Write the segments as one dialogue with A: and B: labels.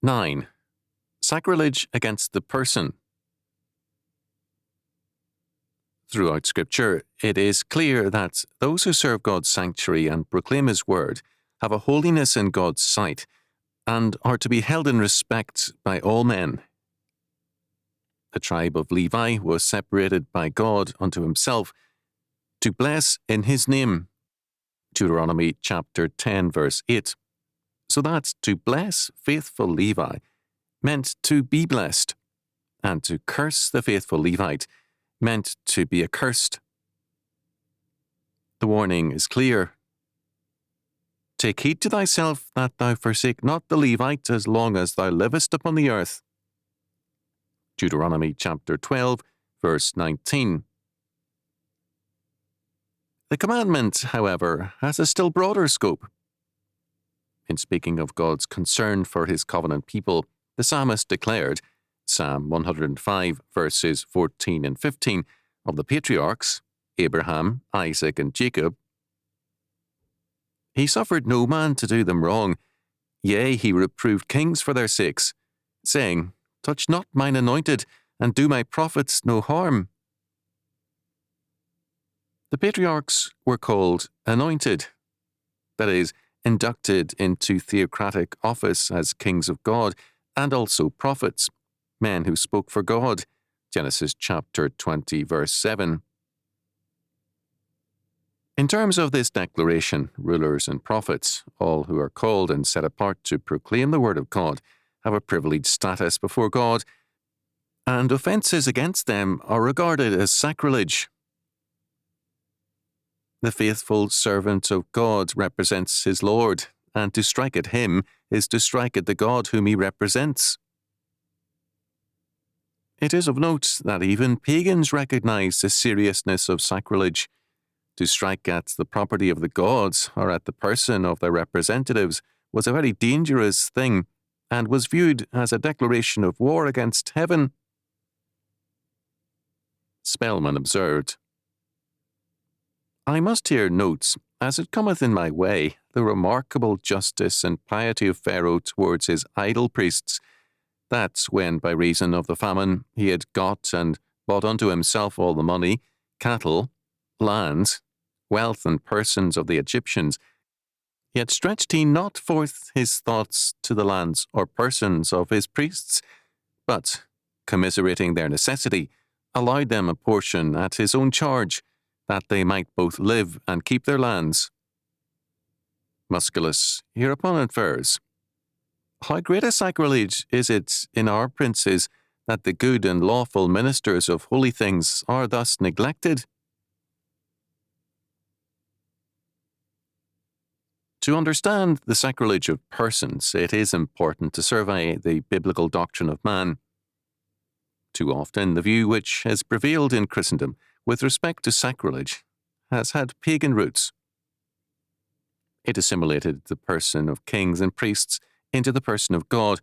A: 9. Sacrilege against the person. Throughout Scripture, it is clear that those who serve God's sanctuary and proclaim His word have a holiness in God's sight and are to be held in respect by all men. The tribe of Levi was separated by God unto Himself to bless in His name. Deuteronomy chapter 10 verse 8. So that to bless faithful Levi meant to be blessed, and to curse the faithful Levite meant to be accursed. The warning is clear. Take heed to thyself that thou forsake not the Levite as long as thou livest upon the earth. Deuteronomy chapter 12, verse 19. The commandment, however, has a still broader scope. In speaking of God's concern for His covenant people, the psalmist declared, Psalm 105, verses 14 and 15, of the patriarchs, Abraham, Isaac, and Jacob, He suffered no man to do them wrong, yea, He reproved kings for their sakes, saying, Touch not mine anointed, and do my prophets no harm. The patriarchs were called anointed, that is, inducted into theocratic office as kings of God, and also prophets, men who spoke for God, Genesis chapter 20, verse 7. In terms of this declaration, rulers and prophets, all who are called and set apart to proclaim the word of God, have a privileged status before God, and offences against them are regarded as sacrilege. The faithful servant of God represents his Lord, and to strike at him is to strike at the God whom he represents. It is of note that even pagans recognize the seriousness of sacrilege. To strike at the property of the gods or at the person of their representatives was a very dangerous thing, and was viewed as a declaration of war against heaven. Spellman observed, I must here note, as it cometh in my way, the remarkable justice and piety of Pharaoh towards his idol priests, that when by reason of the famine he had got and bought unto himself all the money, cattle, lands, wealth and persons of the Egyptians, yet stretched he not forth his thoughts to the lands or persons of his priests, but, commiserating their necessity, allowed them a portion at his own charge, that they might both live and keep their lands. Musculus hereupon infers, How great a sacrilege is it in our princes that the good and lawful ministers of holy things are thus neglected? To understand the sacrilege of persons, it is important to survey the biblical doctrine of man. Too often, the view which has prevailed in Christendom with respect to sacrilege has had pagan roots. It assimilated the person of kings and priests into the person of God,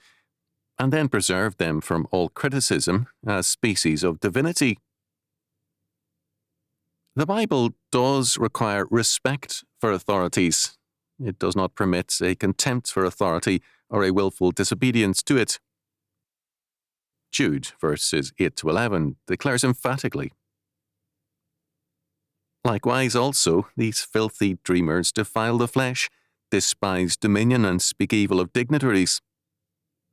A: and then preserved them from all criticism as species of divinity. The Bible does require respect for authorities. It does not permit a contempt for authority or a willful disobedience to it. Jude, verses 8 to 11, declares emphatically, Likewise also, these filthy dreamers defile the flesh, despise dominion, and speak evil of dignitaries.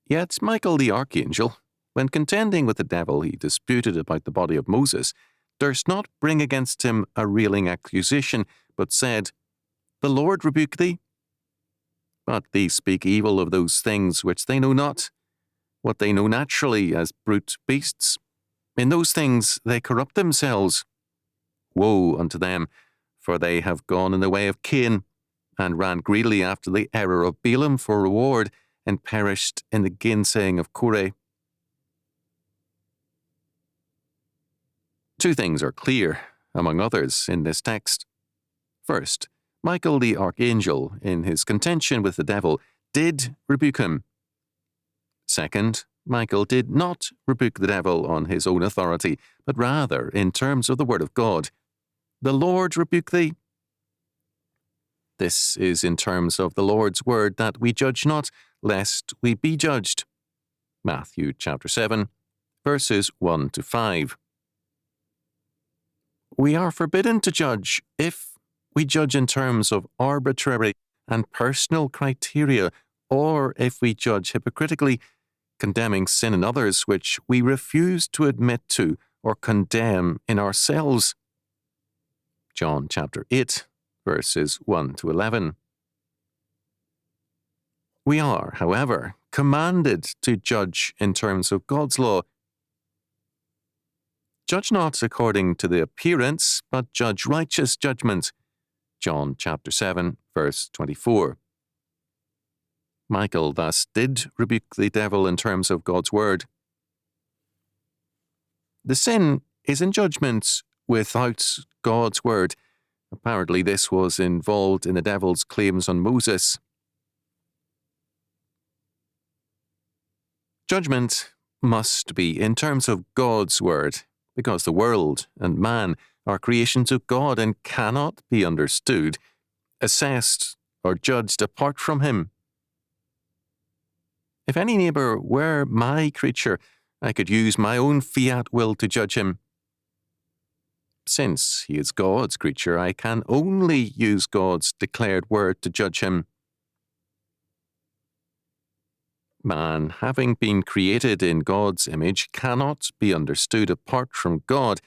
A: Yet Michael the archangel, when contending with the devil he disputed about the body of Moses, durst not bring against him a railing accusation, but said, The Lord rebuke thee. But these speak evil of those things which they know not, what they know naturally as brute beasts. In those things they corrupt themselves. Woe unto them, for they have gone in the way of Cain, and ran greedily after the error of Balaam for reward, and perished in the gainsaying of Korah. Two things are clear, among others, in this text. First, Michael the archangel, in his contention with the devil, did rebuke him. Second, Michael did not rebuke the devil on his own authority, but rather in terms of the word of God. The Lord rebuke thee. This is in terms of the Lord's word that we judge not, lest we be judged. Matthew chapter 7, verses 1 to 5. We are forbidden to judge if we judge in terms of arbitrary and personal criteria, or if we judge hypocritically, condemning sin in others which we refuse to admit to or condemn in ourselves. John chapter 8, verses 1 to 11. We are, however, commanded to judge in terms of God's law. Judge not according to the appearance, but judge righteous judgment. John chapter 7, verse 24. Michael thus did rebuke the devil in terms of God's word. The sin is in judgment without God's word. Apparently, this was involved in the devil's claims on Moses. Judgment must be in terms of God's word, because the world and man are creations of God and cannot be understood, assessed, or judged apart from him. If any neighbour were my creature, I could use my own fiat will to judge him. Since he is God's creature, I can only use God's declared word to judge him. Man, having been created in God's image, cannot be understood apart from God,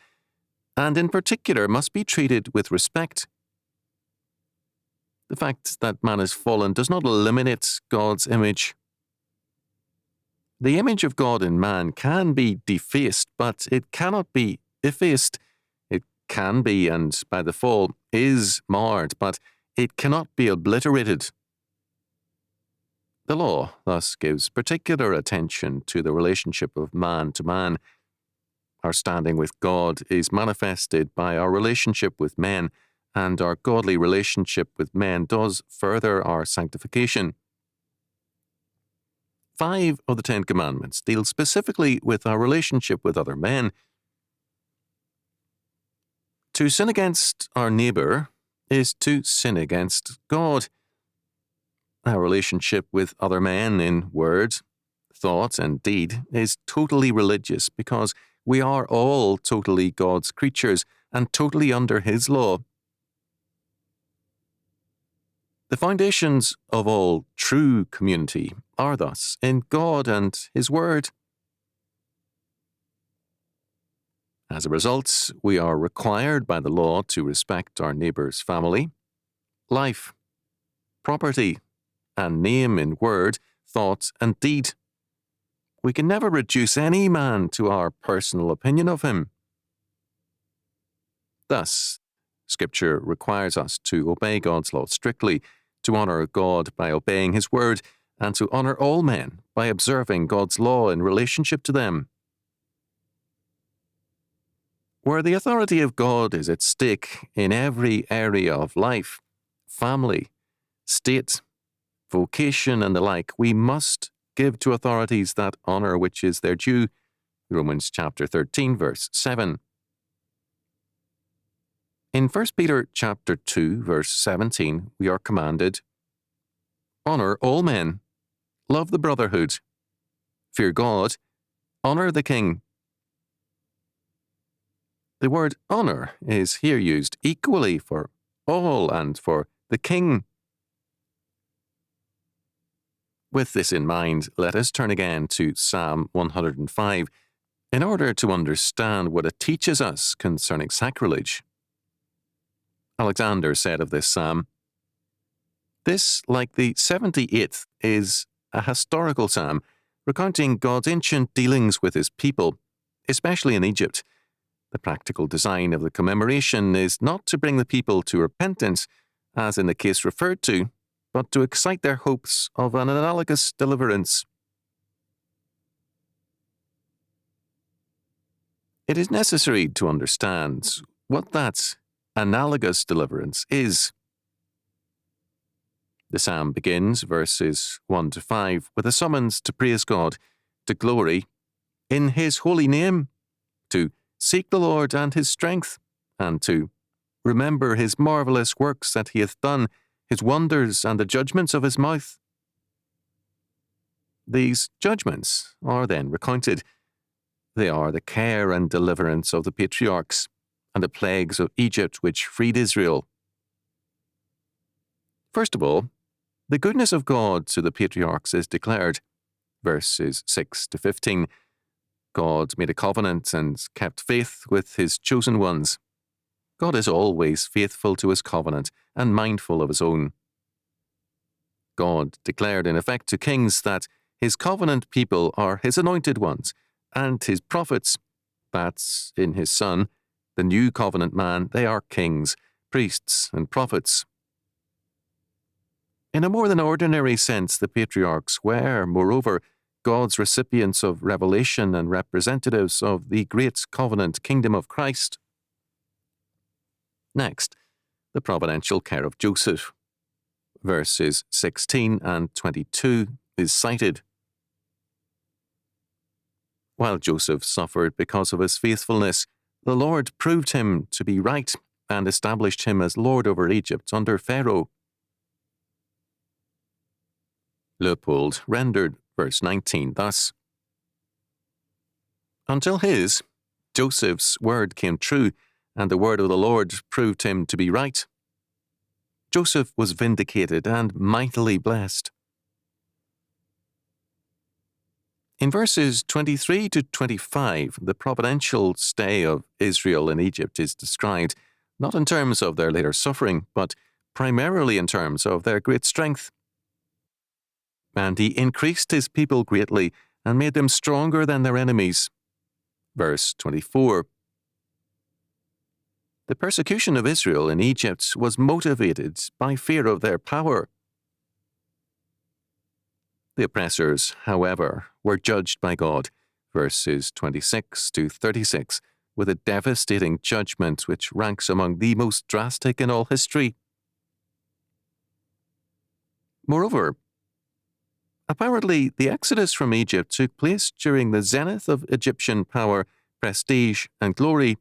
A: and in particular must be treated with respect. The fact that man is fallen does not eliminate God's image. The image of God in man can be defaced, but it cannot be effaced. It can be, and by the fall is marred, but it cannot be obliterated. The law thus gives particular attention to the relationship of man to man. Our standing with God is manifested by our relationship with men, and our godly relationship with men does further our sanctification. 5 of the 10 Commandments deal specifically with our relationship with other men. To sin against our neighbour is to sin against God. Our relationship with other men in word, thought, and deed is totally religious because we are all totally God's creatures and totally under his law. The foundations of all true community are thus in God and his word. As a result, we are required by the law to respect our neighbour's family, life, property, and name in word, thought, and deed. We can never reduce any man to our personal opinion of him. Thus, Scripture requires us to obey God's law strictly, to honour God by obeying his word, and to honour all men by observing God's law in relationship to them. Where the authority of God is at stake in every area of life, family, state, vocation, and the like, we must give to authorities that honour which is their due. Romans chapter 13, verse 7. In 1 Peter chapter 2, verse 17, we are commanded, honour all men, love the brotherhood, fear God, honour the king. The word honour is here used equally for all and for the king. With this in mind, let us turn again to Psalm 105 in order to understand what it teaches us concerning sacrilege. Alexander said of this psalm, "This, like the 78th, is a historical psalm, recounting God's ancient dealings with his people, especially in Egypt. The practical design of the commemoration is not to bring the people to repentance, as in the case referred to, but to excite their hopes of an analogous deliverance." It is necessary to understand what that analogous deliverance is. The psalm begins, verses 1 to 5, with a summons to praise God, to glory in his holy name, to seek the Lord and his strength, and to remember his marvellous works that he hath done, his wonders and the judgments of his mouth. These judgments are then recounted. They are the care and deliverance of the patriarchs, and the plagues of Egypt which freed Israel. First of all, the goodness of God to the patriarchs is declared. Verses 6 to 15. God made a covenant and kept faith with his chosen ones. God is always faithful to his covenant and mindful of his own. God declared in effect to kings that his covenant people are his anointed ones, and his prophets, that in his Son, the new covenant man, they are kings, priests, and prophets. In a more than ordinary sense, the patriarchs were, moreover, God's recipients of revelation and representatives of the great covenant kingdom of Christ. Next, the providential care of Joseph. Verses 16 and 22 is cited. While Joseph suffered because of his faithfulness, the Lord proved him to be right and established him as Lord over Egypt under Pharaoh. Leopold rendered verse 19 thus: Until his, Joseph's, word came true, and the word of the Lord proved him to be right. Joseph was vindicated and mightily blessed. In verses 23 to 25, the providential stay of Israel in Egypt is described, not in terms of their later suffering, but primarily in terms of their great strength. And he increased his people greatly and made them stronger than their enemies. Verse 24. The persecution of Israel in Egypt was motivated by fear of their power. The oppressors, however, were judged by God, verses 26 to 36, with a devastating judgment which ranks among the most drastic in all history. Moreover, apparently the exodus from Egypt took place during the zenith of Egyptian power, prestige, and glory.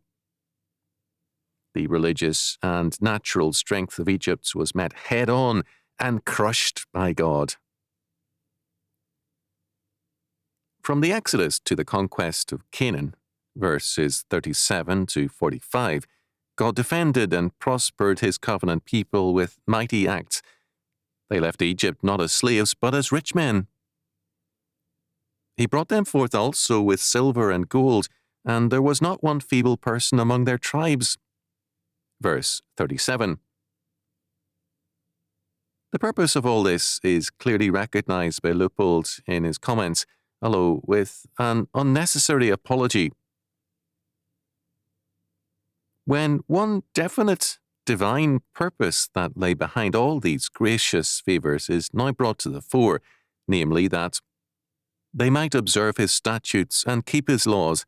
A: The religious and natural strength of Egypt was met head-on and crushed by God. From the Exodus to the conquest of Canaan, verses 37 to 45, God defended and prospered his covenant people with mighty acts. They left Egypt not as slaves, but as rich men. He brought them forth also with silver and gold, and there was not one feeble person among their tribes. Verse 37. The purpose of all this is clearly recognized by Leopold in his comments, although with an unnecessary apology. When one definite divine purpose that lay behind all these gracious favours is now brought to the fore, namely that they might observe his statutes and keep his laws,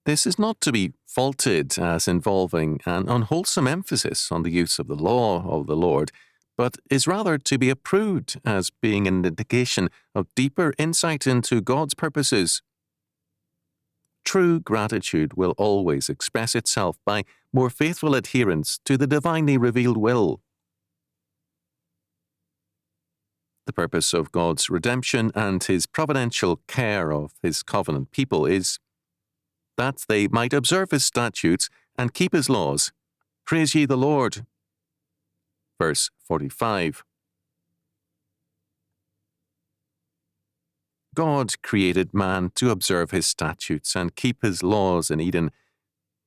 A: this is not to be faulted as involving an unwholesome emphasis on the use of the law of the Lord, but is rather to be approved as being an indication of deeper insight into God's purposes. True gratitude will always express itself by more faithful adherence to the divinely revealed will. The purpose of God's redemption and his providential care of his covenant people is that they might observe his statutes and keep his laws. Praise ye the Lord. Verse 45. God created man to observe his statutes and keep his laws in Eden.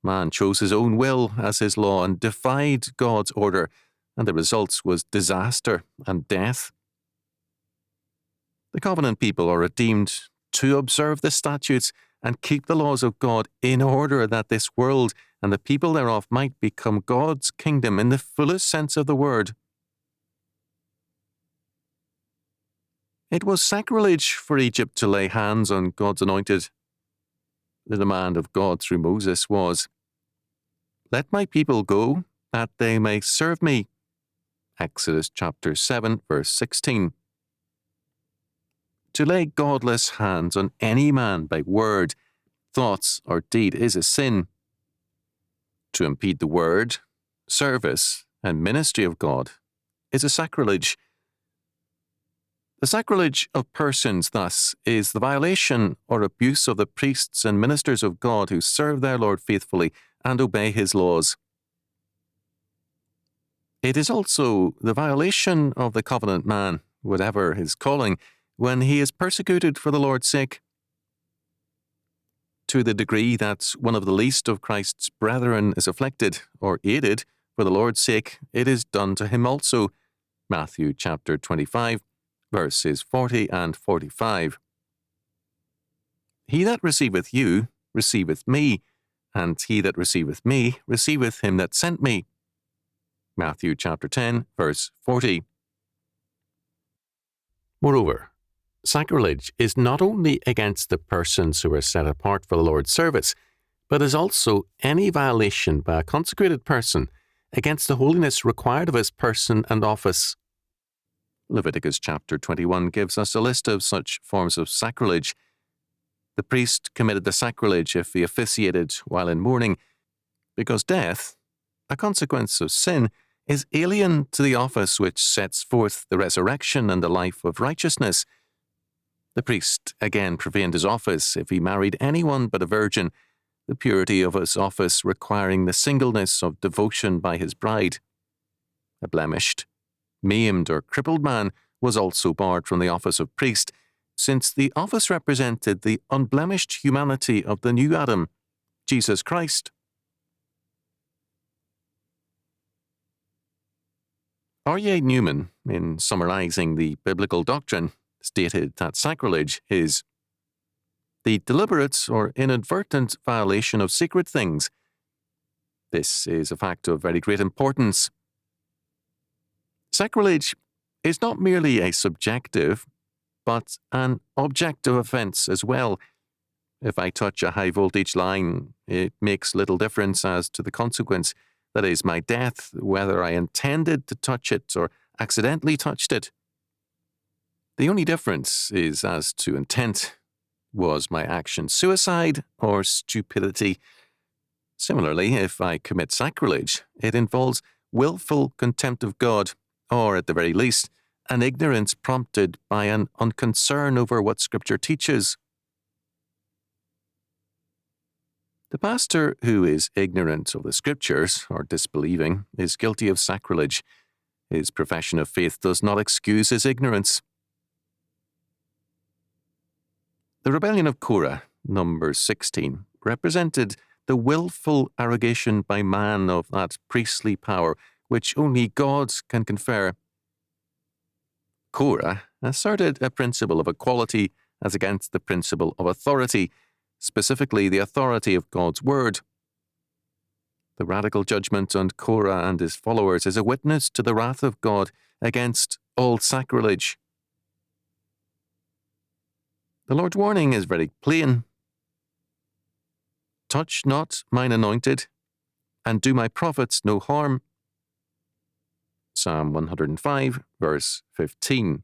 A: Man chose his own will as his law and defied God's order, and the result was disaster and death. The covenant people are redeemed to observe the statutes and keep the laws of God in order that this world and the people thereof might become God's kingdom in the fullest sense of the word. It was sacrilege for Egypt to lay hands on God's anointed. The demand of God through Moses was, "Let my people go, that they may serve me." Exodus chapter 7, verse 16. To lay godless hands on any man by word, thoughts, or deed is a sin. To impede the word, service, and ministry of God is a sacrilege. The sacrilege of persons, thus, is the violation or abuse of the priests and ministers of God who serve their Lord faithfully and obey his laws. It is also the violation of the covenant man, whatever his calling, when he is persecuted for the Lord's sake. To the degree that one of the least of Christ's brethren is afflicted or aided for the Lord's sake, it is done to him also. Matthew chapter 25, verses 40 and 45. He that receiveth you receiveth me, and he that receiveth me receiveth him that sent me. Matthew chapter 10, verse 40. Moreover, sacrilege is not only against the persons who are set apart for the Lord's service, but is also any violation by a consecrated person against the holiness required of his person and office. Leviticus chapter 21 gives us a list of such forms of sacrilege. The priest committed the sacrilege if he officiated while in mourning, because death, a consequence of sin, is alien to the office which sets forth the resurrection and the life of righteousness. The priest again profaned his office if he married anyone but a virgin, the purity of his office requiring the singleness of devotion by his bride. A blemished, maimed, or crippled man was also barred from the office of priest, since the office represented the unblemished humanity of the new Adam, Jesus Christ. R.A. Newman, in summarizing the biblical doctrine, stated that sacrilege is the deliberate or inadvertent violation of sacred things. This is a fact of very great importance. Sacrilege is not merely a subjective, but an objective offence as well. If I touch a high-voltage line, it makes little difference as to the consequence, that is, my death, whether I intended to touch it or accidentally touched it. The only difference is as to intent. Was my action suicide or stupidity? Similarly, if I commit sacrilege, it involves willful contempt of God, or at the very least, an ignorance prompted by an unconcern over what Scripture teaches. The pastor who is ignorant of the Scriptures, or disbelieving, is guilty of sacrilege. His profession of faith does not excuse his ignorance. The rebellion of Korah, Numbers 16, represented the willful arrogation by man of that priestly power which only God can confer. Korah asserted a principle of equality as against the principle of authority, specifically the authority of God's word. The radical judgment on Korah and his followers is a witness to the wrath of God against all sacrilege. The Lord's warning is very plain. Touch not mine anointed, and do my prophets no harm. Psalm 105, verse 15.